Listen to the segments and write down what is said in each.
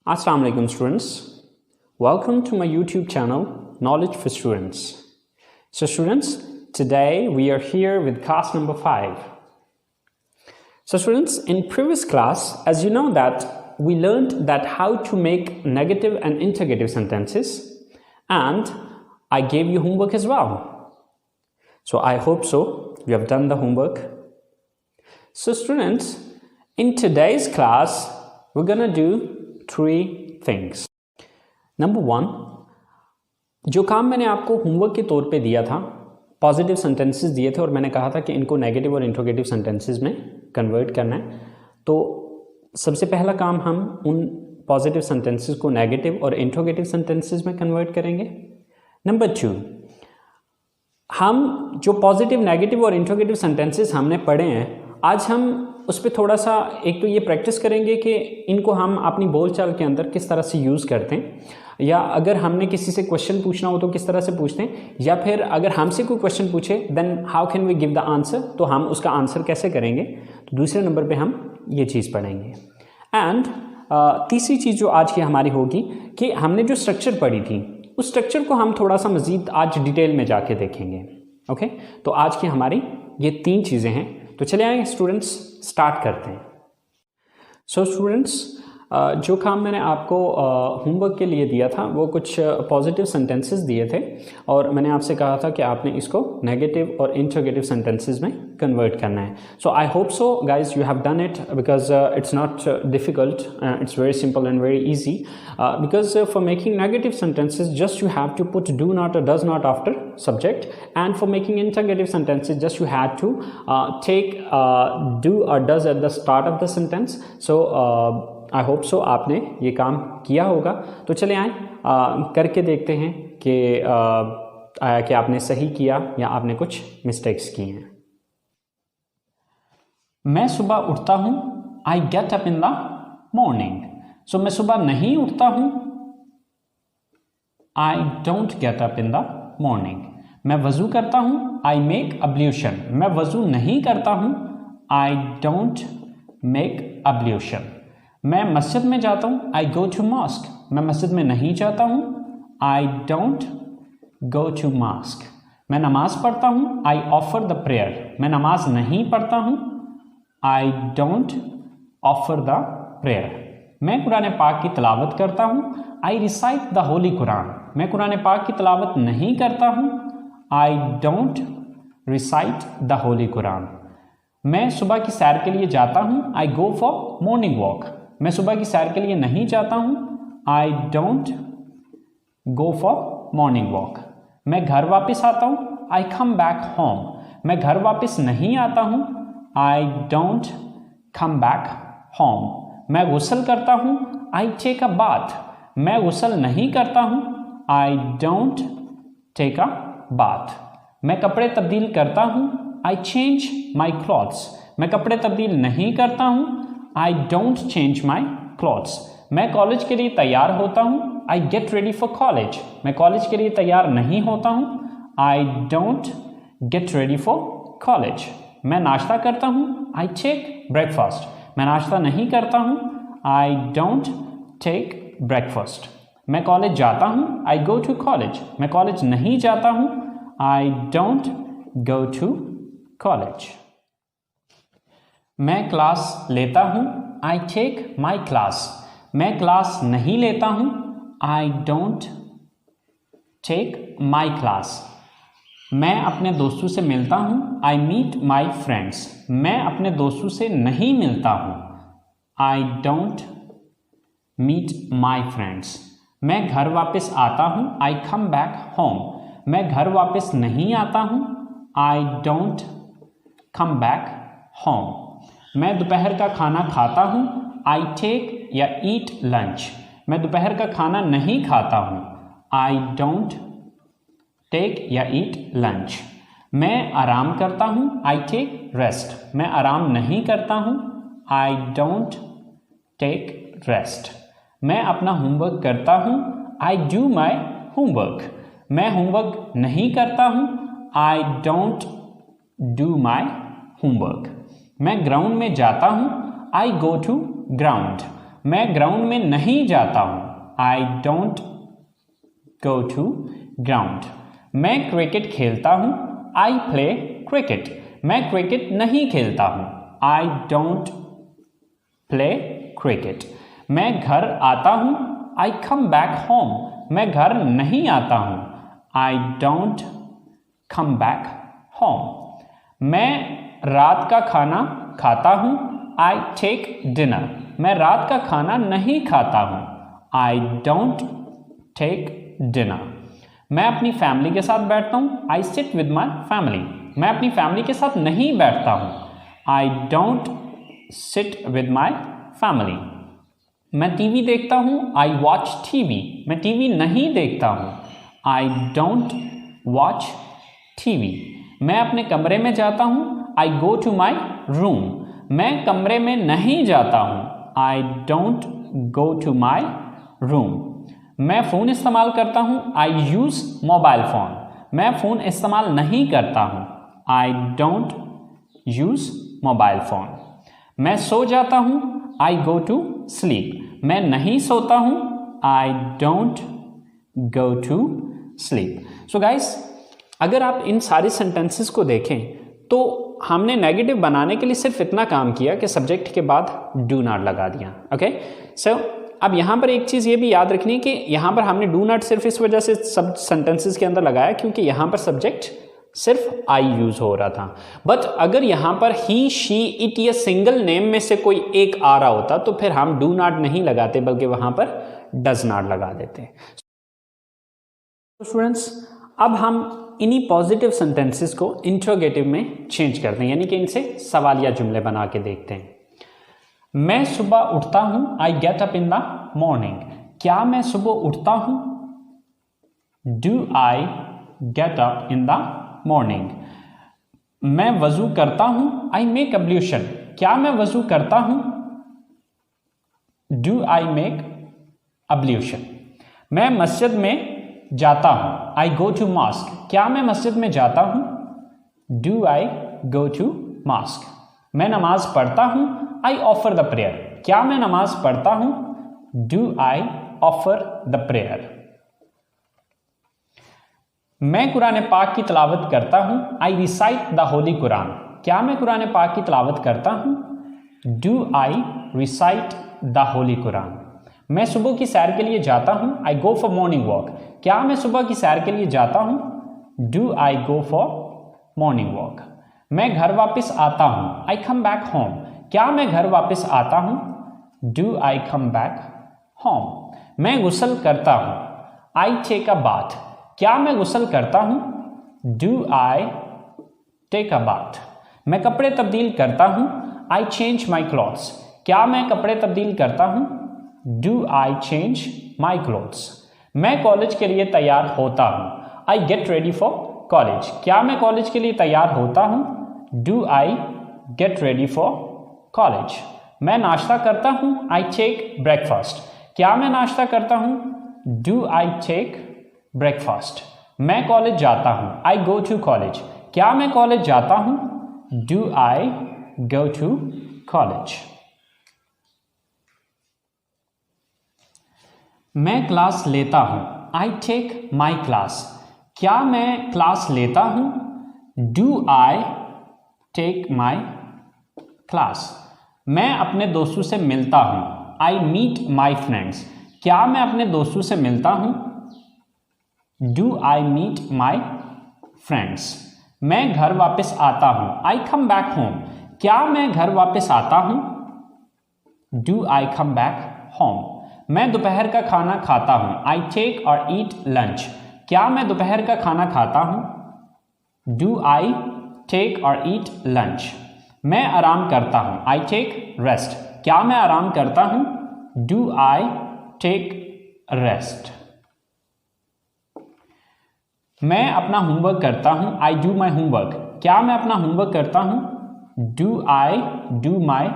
Assalamu alaikum students. Welcome to my YouTube channel Knowledge for Students. So students, today we are here with class number 5. So students, in previous class, as you know that we learned that how to make negative and interrogative sentences, and I gave you homework as well. So I hope so you have done the homework. So students, in today's class we're gonna do 3 things. Number 1, जो काम मैंने आपको homework के तौर पे दिया था, positive sentences दिए थे और मैंने कहा था कि इनको नेगेटिव और इंट्रोगेटिव सेंटेंसेस में कन्वर्ट करना है। तो सबसे पहला काम हम उन पॉजिटिव सेंटेंसेस को नेगेटिव और इंट्रोगेटिव सेंटेंसेस में कन्वर्ट करेंगे। नंबर 2, हम जो पॉजिटिव, नेगेटिव और इंट्रोगेटिव सेंटेंसेस हमने पढ़े हैं, आज हम उस पर थोड़ा सा एक तो ये प्रैक्टिस करेंगे कि इनको हम अपनी बोलचाल के अंदर किस तरह से यूज़ करते हैं, या अगर हमने किसी से क्वेश्चन पूछना हो तो किस तरह से पूछते हैं, या फिर अगर हमसे कोई क्वेश्चन पूछे then how can we give the answer, तो हम उसका आंसर कैसे करेंगे। तो दूसरे नंबर पे हम ये चीज़ पढ़ेंगे। एंड तीसरी चीज़ जो आज की हमारी होगी कि हमने जो स्ट्रक्चर पढ़ी थी उस स्ट्रक्चर को हम थोड़ा सा मज़ीद आज डिटेल में जाके देखेंगे। ओके, तो आज की हमारी ये 3 चीज़ें हैं। तो चले आए स्टूडेंट्स, स्टार्ट करते हैं। सो स्टूडेंट्स, जो काम मैंने आपको होमवर्क के लिए दिया था वो कुछ पॉजिटिव सेंटेंसेस दिए थे और मैंने आपसे कहा था कि आपने इसको नेगेटिव और इंट्रोगेटिव सेंटेंसेस में कन्वर्ट करना है। So I hope so guys you have done it because it's not difficult, it's very simple and very easy because for making negative sentences just you have to put do not or does not after subject, and for making interrogative sentences just you had to take do or does at the start of the sentence. So I hope सो आपने ये काम किया होगा। तो चले आए करके देखते हैं कि आपने सही किया या आपने कुछ मिस्टेक्स की हैं। मैं सुबह उठता हूँ, I get up in the morning. सो मैं सुबह नहीं उठता हूँ, I don't get up in the morning. मैं वज़ू करता हूँ, आई मेक अब्ल्यूशन। मैं वज़ू नहीं करता हूँ, आई डोंट मेक अब्ल्यूशन। मैं मस्जिद में जाता हूँ, आई गो टू मॉस्क। मैं मस्जिद में नहीं जाता हूँ, I don't go to mosque. मैं नमाज पढ़ता हूँ, आई ऑफर द प्रेयर। मैं नमाज नहीं पढ़ता हूँ, I don't offer the prayer. मैं कुरान पाक की तिलावत करता हूँ, आई रिसाइट द होली कुरान। मैं कुरान पाक की तिलावत नहीं करता हूँ, I don't recite the Holi Quran. मैं सुबह की सैर के लिए जाता हूँ, I go for morning walk. मैं सुबह की सैर के लिए नहीं जाता हूँ, I don't go for morning walk. मैं घर वापस आता हूँ, आई कम बैक होम। मैं घर वापस नहीं आता हूँ, I don't come back home. मैं गुस्ल करता हूँ, आई टेक अ बाथ। मैं गुस्ल नहीं करता हूँ, I don't take a bath. मैं कपड़े तब्दील करता हूँ, आई चेंज माई क्लॉथ्स। मैं कपड़े तब्दील नहीं करता हूँ, I don't change my clothes. मैं कॉलेज के लिए तैयार होता हूँ, I get ready for college. मैं कॉलेज के लिए तैयार नहीं होता हूँ, I don't get ready for college. मैं नाश्ता करता हूँ, आई टेक ब्रेकफास्ट। मैं नाश्ता नहीं करता हूँ, आई डोंट टेक ब्रेकफास्ट। मैं कॉलेज जाता हूँ, आई गो टू कॉलेज। मैं कॉलेज नहीं जाता हूँ, I don't go to college. मैं क्लास लेता हूँ, आई टेक माई क्लास। मैं क्लास नहीं लेता हूँ, I don't take my class. मैं अपने दोस्तों से मिलता हूँ, आई मीट माई फ्रेंड्स। मैं अपने दोस्तों से नहीं मिलता हूँ, I don't meet my friends. मैं घर वापस आता हूँ, आई कम बैक होम। मैं घर वापस नहीं आता हूँ, I don't come back home. मैं दोपहर का खाना खाता हूँ, आई टेक या ईट लंच। मैं दोपहर का खाना नहीं खाता हूँ, आई डोंट टेक या ईट लंच। मैं आराम करता हूँ, आई टेक रेस्ट। मैं आराम नहीं करता हूँ, आई डोंट टेक रेस्ट। मैं अपना होमवर्क करता हूँ, आई डू माई होमवर्क। मैं होमवर्क नहीं करता हूँ, I don't do my homework. मैं ग्राउंड में जाता हूँ, आई गो टू ग्राउंड। मैं ग्राउंड में नहीं जाता हूँ, I don't go to ground. मैं क्रिकेट खेलता हूँ, आई प्ले क्रिकेट। मैं क्रिकेट नहीं खेलता हूँ, आई डोंट प्ले क्रिकेट। मैं घर आता हूँ, आई कम बैक होम। मैं घर नहीं आता हूँ, I don't come back home. मैं रात का खाना खाता हूँ, आई टेक डिनर। मैं रात का खाना नहीं खाता हूँ, आई डोंट टेक डिनर। मैं अपनी फैमिली के साथ बैठता हूँ, आई सिट विद माई फैमिली। मैं अपनी फैमिली के साथ नहीं बैठता हूँ, I don't sit with my family. मैं टीवी देखता हूँ, आई वॉच टीवी। मैं टीवी नहीं देखता हूँ, आई डोंट वॉच टीवी। मैं अपने कमरे में जाता हूँ, I go to my room. मैं कमरे में नहीं जाता हूँ, I don't go to my room. मैं फ़ोन इस्तेमाल करता हूँ, आई यूज़ मोबाइल फ़ोन। मैं फ़ोन इस्तेमाल नहीं करता हूँ, I don't use mobile phone. मैं सो जाता हूँ, आई गो टू स्लीप। मैं नहीं सोता हूँ, I don't go to sleep. So guys, अगर आप इन सारे सेंटेंसेस को देखें तो हमने नेगेटिव बनाने के लिए सिर्फ इतना काम किया कि सब्जेक्ट के बाद डू नॉट लगा दिया। ओके, सो अब यहाँ पर एक चीज़ ये भी याद रखनी है कि यहाँ पर हमने डू नॉट सिर्फ इस वजह से सब सेंटेंसेस के अंदर लगाया क्योंकि यहाँ पर सब्जेक्ट सिर्फ आई यूज़ हो रहा था। बट अगर यहाँ पर ही, शी, इट या सिंगल नेम में से कोई एक आ रहा होता तो फिर हम डू नॉट नहीं लगाते बल्कि वहाँ पर डज नॉट लगा देते। स्टूडेंट्स, अब हम इन्हीं पॉजिटिव सेंटेंसेस को इंट्रोगेटिव में चेंज करते हैं, यानी कि इनसे सवालिया जुमले बना के देखते हैं। मैं सुबह उठता हूं, आई get up in the morning. क्या मैं सुबह उठता हूं? Do I get up in the morning. मैं वजू करता हूं, आई मेक अब्ल्यूशन। क्या मैं वजू करता हूं? Do I make ablution. मैं मस्जिद में जाता हूं, आई गो टू मॉस्क। क्या मैं मस्जिद में जाता हूं? Do I go to mosque. मैं नमाज पढ़ता हूं, आई ऑफर द प्रेयर। क्या मैं नमाज पढ़ता हूं? Do I offer the prayer. मैं कुरान पाक की तिलावत करता हूं, आई रिसाइट द होली कुरान। क्या मैं कुरान पाक की तिलावत करता हूं? Do I recite the Holi Quran. मैं सुबह की सैर के लिए जाता हूं, आई गो फॉर मॉर्निंग वॉक। क्या मैं सुबह की सैर के लिए जाता हूं? Do I go for morning walk. मैं घर वापस आता हूं, आई कम बैक होम। क्या मैं घर वापस आता हूं? Do I come back home. मैं गुस्ल करता हूं, आई टेक अ बाथ। क्या मैं गुस्ल करता हूं? Do I take a bath. मैं कपड़े तब्दील करता हूं, आई चेंज माई क्लॉथ्स। क्या मैं कपड़े तब्दील करता हूं? Do I change my clothes. मैं कॉलेज के लिए तैयार होता हूं, I get ready for college. क्या मैं कॉलेज के लिए तैयार होता हूं? Do I get ready for college. मैं नाश्ता करता हूं, आई टेक ब्रेकफास्ट। क्या मैं नाश्ता करता हूं? Do I take breakfast. मैं कॉलेज जाता हूं, आई गो टू कॉलेज। क्या मैं कॉलेज जाता हूं? Do I go to college. मैं क्लास लेता हूं, आई टेक माई क्लास। क्या मैं क्लास लेता हूं? Do I take my class. मैं अपने दोस्तों से मिलता हूं, आई मीट माई फ्रेंड्स। क्या मैं अपने दोस्तों से मिलता हूं? Do I meet my friends. मैं घर वापस आता हूं, आई कम बैक होम। क्या मैं घर वापस आता हूं? Do I come back home. मैं दोपहर का खाना खाता हूं, आई टेक और ईट लंच। क्या मैं दोपहर का खाना खाता हूं? डू आई टेक और ईट लंच। मैं आराम करता हूं, आई टेक रेस्ट। क्या मैं आराम करता हूं? Do I take rest. मैं अपना होमवर्क करता हूं, आई डू माई होमवर्क। क्या मैं अपना होमवर्क करता हूं? Do I do my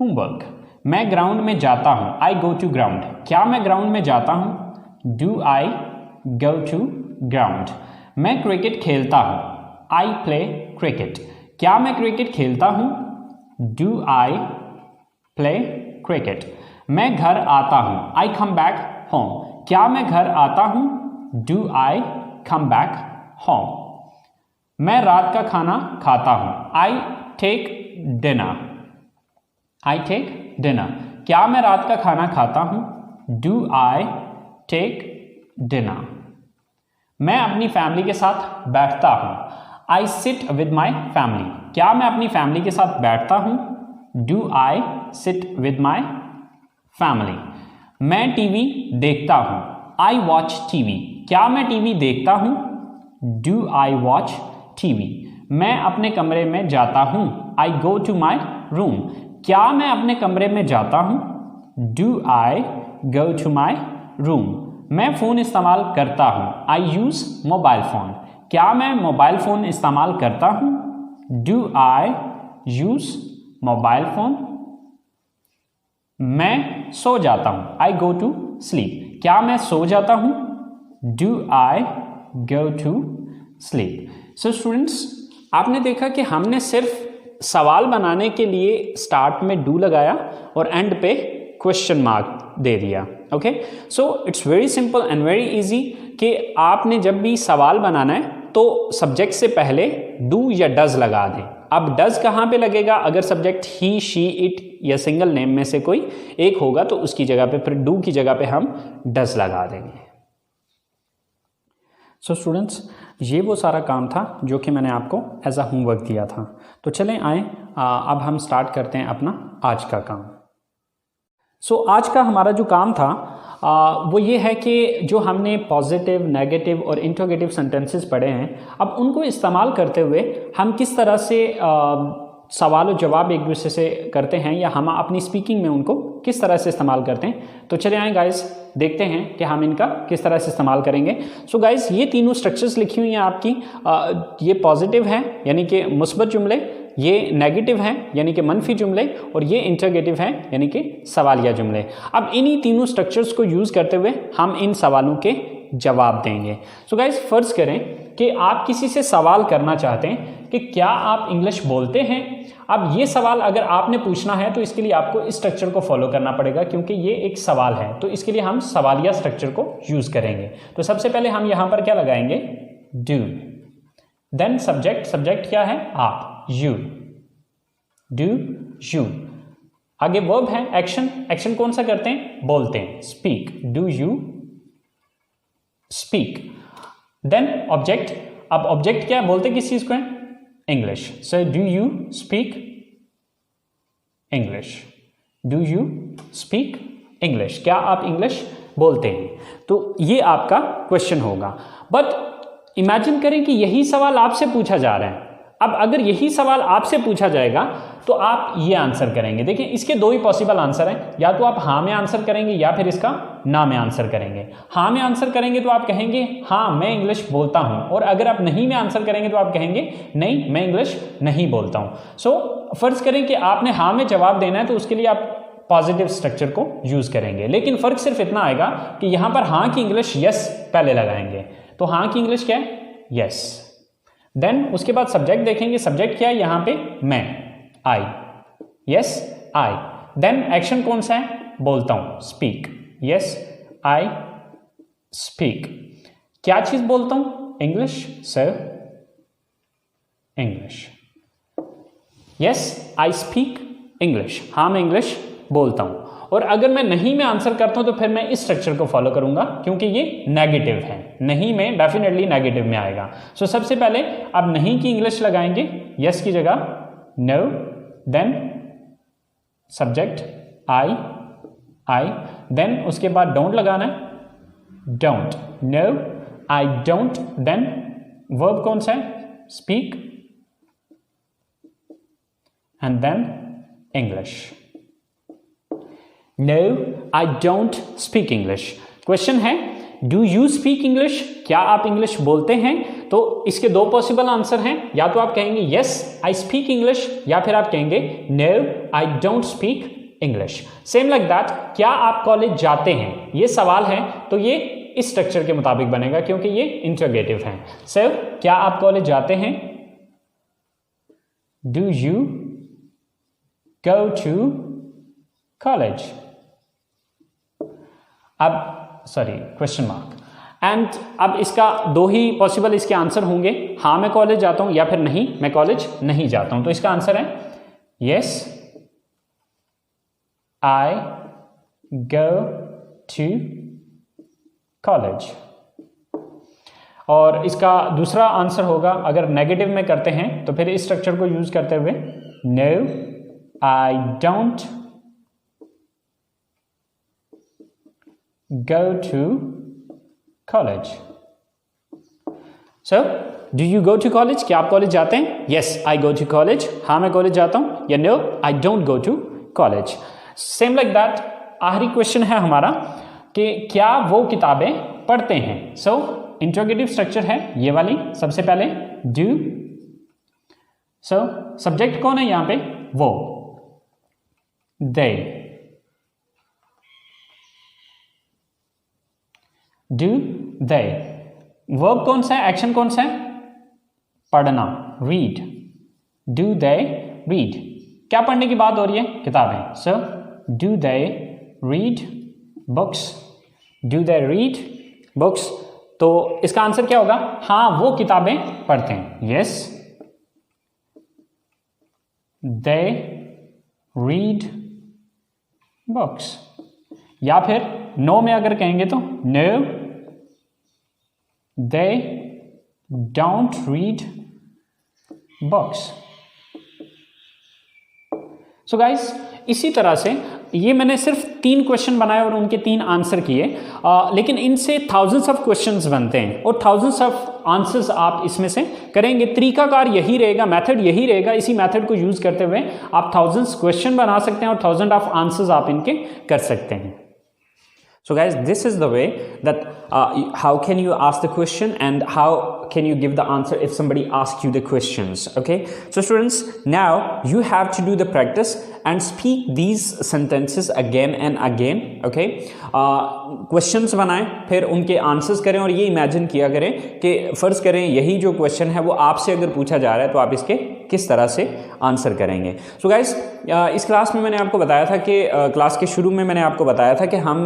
homework. मैं ग्राउंड में जाता हूं, आई गो टू ग्राउंड। क्या मैं ग्राउंड में जाता हूं? Do I go to ground. मैं क्रिकेट खेलता हूं, आई प्ले क्रिकेट। क्या मैं क्रिकेट खेलता हूं? Do I play cricket. मैं घर आता हूं, आई कम बैक होम। क्या मैं घर आता हूं? Do I come back home. मैं रात का खाना खाता हूं, I take dinner. I take dinner. क्या मैं रात का खाना खाता हूं? Do I take dinner. मैं अपनी फैमिली के साथ बैठता हूं, I sit with my family. क्या मैं अपनी फैमिली के साथ बैठता हूं? Do I sit with my family. मैं टीवी देखता हूं, आई वॉच टीवी। क्या मैं टीवी देखता हूं? Do I watch TV. मैं अपने कमरे में जाता हूं, आई गो टू माई रूम। क्या मैं अपने कमरे में जाता हूं? Do I go to my room. मैं फ़ोन इस्तेमाल करता हूं, आई यूज़ मोबाइल फ़ोन। क्या मैं मोबाइल फ़ोन इस्तेमाल करता हूं? Do I use mobile phone. मैं सो जाता हूं, आई गो टू स्लीप। क्या मैं सो जाता हूं? Do I go to sleep. So students, आपने देखा कि हमने सिर्फ सवाल बनाने के लिए स्टार्ट में डू लगाया और एंड पे क्वेश्चन मार्क दे दिया। Okay, so it's very simple and very easy कि आपने जब भी सवाल बनाना है तो सब्जेक्ट से पहले डू या डज लगा दें। अब डज कहाँ पे लगेगा? अगर सब्जेक्ट ही, शी, इट या सिंगल नेम में से कोई एक होगा तो उसकी जगह पे फिर डू की जगह पे हम डज लगा देंगे। सो स्टूडेंट्स, ये वो सारा काम था जो कि मैंने आपको एज अ होमवर्क दिया था। तो चलें आए अब हम स्टार्ट करते हैं अपना आज का काम। सो आज का हमारा जो काम था वो ये है कि जो हमने पॉजिटिव, नेगेटिव और इंट्रोगेटिव सेंटेंसेस पढ़े हैं, अब उनको इस्तेमाल करते हुए हम किस तरह से सवाल और जवाब एक दूसरे से करते हैं या हम अपनी स्पीकिंग में उनको किस तरह से इस्तेमाल करते हैं। तो चले आए गाइस, देखते हैं कि हम इनका किस तरह से इस्तेमाल करेंगे। सो गाइस, ये तीनों स्ट्रक्चर्स लिखी हुई हैं आपकी। ये पॉजिटिव हैं यानी कि मुस्बत जुमले, ये नेगेटिव हैं यानी कि मनफी जुमले, और ये इंटरगेटिव हैं यानी कि सवालिया जुमले। अब इन्हीं तीनों स्ट्रक्चर्स को यूज़ करते हुए हम इन सवालों के जवाब देंगे। सो गाइस, फर्ज करें कि आप किसी से सवाल करना चाहते हैं कि क्या आप इंग्लिश बोलते हैं। अब ये सवाल अगर आपने पूछना है तो इसके लिए आपको इस स्ट्रक्चर को फॉलो करना पड़ेगा, क्योंकि ये एक सवाल है। तो इसके लिए हम सवालिया स्ट्रक्चर को यूज़ करेंगे। तो सबसे पहले हम यहाँ पर क्या लगाएंगे? डू। देन सब्जेक्ट, सब्जेक्ट क्या है? आप, यू। Do you. आगे वर्ब है एक्शन, एक्शन कौन सा करते हैं? बोलते हैं, speak. Do you speak. Then object, अब ऑब्जेक्ट क्या है? बोलते किस चीज को है? English. So do you speak English. Do you speak English. क्या आप इंग्लिश बोलते हैं? तो ये आपका क्वेश्चन होगा। बट इमेजिन करें कि यही सवाल आपसे पूछा जा रहा है। अब अगर यही सवाल आपसे पूछा जाएगा तो आप ये आंसर करेंगे। देखिए, इसके दो ही पॉसिबल आंसर हैं, या तो आप हाँ में आंसर करेंगे या फिर इसका ना में आंसर करेंगे। हाँ में आंसर करेंगे तो आप कहेंगे हाँ मैं इंग्लिश बोलता हूँ, और अगर आप नहीं में आंसर करेंगे तो आप कहेंगे नहीं मैं इंग्लिश नहीं बोलता हूँ। सो फर्ज करें कि आपने हाँ में जवाब देना है तो उसके लिए आप पॉजिटिव स्ट्रक्चर को यूज करेंगे, लेकिन फर्क सिर्फ इतना आएगा कि यहाँ पर हाँ की इंग्लिश यस पहले लगाएंगे। तो हाँ की इंग्लिश क्या है? यस। देन उसके बाद सब्जेक्ट देखेंगे, सब्जेक्ट क्या है यहाँ पे? मैं, आई। यस, आई। देन एक्शन कौन सा है? बोलता हूं, स्पीक। Yes, I speak. क्या चीज बोलता हूं? English. Sir, English. Yes, I speak English. हाँ मैं इंग्लिश बोलता हूं। और अगर मैं नहीं में आंसर करता हूं तो फिर मैं इस स्ट्रक्चर को फॉलो करूंगा, क्योंकि ये नेगेटिव है। नहीं में डेफिनेटली नेगेटिव में आएगा। सो सबसे पहले अब नहीं की इंग्लिश लगाएंगे, यस की जगह no. Then subject I. Then उसके बाद डोंट लगाना है, don't. No, I don't. Then verb कौन सा है? Speak. And then English. No, I don't speak English. Question है डू यू स्पीक इंग्लिश? क्या आप इंग्लिश बोलते हैं? तो इसके दो पॉसिबल आंसर हैं, या तो आप कहेंगे यस आई स्पीक इंग्लिश, या फिर आप कहेंगे no I don't speak English. Same like that, क्या आप कॉलेज जाते हैं? ये सवाल है तो ये इस स्ट्रक्चर के मुताबिक बनेगा, क्योंकि ये इंटरोगेटिव है। सो क्या आप कॉलेज जाते हैं? Do you go to college? अब सॉरी क्वेश्चन मार्क। एंड अब इसका दो ही पॉसिबल इसके आंसर होंगे, हाँ मैं कॉलेज जाता हूं या फिर नहीं मैं कॉलेज नहीं जाता हूं। तो इसका आंसर है yes I go to college. और इसका दूसरा आंसर होगा, अगर नेगेटिव में करते हैं तो फिर इस स्ट्रक्चर को यूज करते हुए no I don't go to college. So do you go to college, क्या आप कॉलेज जाते हैं? Yes I go to college, हाँ मैं कॉलेज जाता हूं, या no I don't go to college. Same like that आखिरी क्वेश्चन है हमारा कि क्या वो किताबें पढ़ते हैं। सो इंट्रोगेटिव स्ट्रक्चर है ये वाली, सबसे पहले डू। सो सब्जेक्ट कौन है यहां पे? वो, दे। Do they. वर्ब कौन सा है, एक्शन कौन सा है? पढ़ना, रीड। डू दे रीड, क्या पढ़ने की बात हो रही है? किताबें। So do they read books, do they read books. तो इसका आंसर क्या होगा? हाँ वो किताबें पढ़ते हैं, यस दे रीड बुक्स। या फिर नो में अगर कहेंगे तो no they don't read books. So guys इसी तरह से ये मैंने सिर्फ 3 क्वेश्चन बनाए और उनके 3 आंसर किए, लेकिन इनसे थाउजेंड्स ऑफ क्वेश्चंस बनते हैं और थाउजेंड्स ऑफ आंसर्स आप इसमें से करेंगे। तरीकाकार यही रहेगा, मेथड यही रहेगा। इसी मेथड को यूज करते हुए आप थाउजेंड्स क्वेश्चन बना सकते हैं और थाउजेंड ऑफ आंसर्स आप इनके कर सकते हैं। So guys, this is the way that how can you ask the question and how can you give the answer if somebody asks you the questions. Okay, so students, now you have to do the practice and speak these sentences again and again. Okay, questions बनाएं, फिर उनके answers करें और ये imagine किया करें कि फ़र्ज़ करें यही जो क्वेश्चन है वो आपसे अगर पूछा जा रहा है तो आप इसके किस तरह से आंसर करेंगे। सो गाइस इस क्लास में मैंने आपको बताया था कि क्लास के शुरू में मैंने आपको बताया था कि हम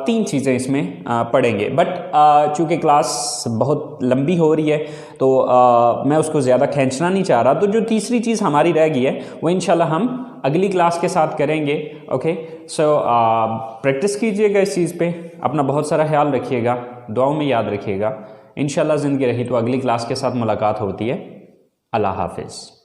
3 चीज़ें इसमें पढ़ेंगे, बट चूँकि क्लास बहुत लंबी हो रही है तो मैं उसको ज़्यादा खींचना नहीं चाह रहा। तो जो तीसरी चीज़ हमारी रह गई है वो इंशाल्लाह हम अगली क्लास के साथ करेंगे। ओके, सो प्रैक्टिस कीजिएगा इस चीज़ पे, अपना बहुत सारा ख्याल रखिएगा, दुआओं में याद रखिएगा। इंशाल्लाह ज़िंदगी रही तो अगली क्लास के साथ मुलाकात होती है। अल्लाह हाफिज़।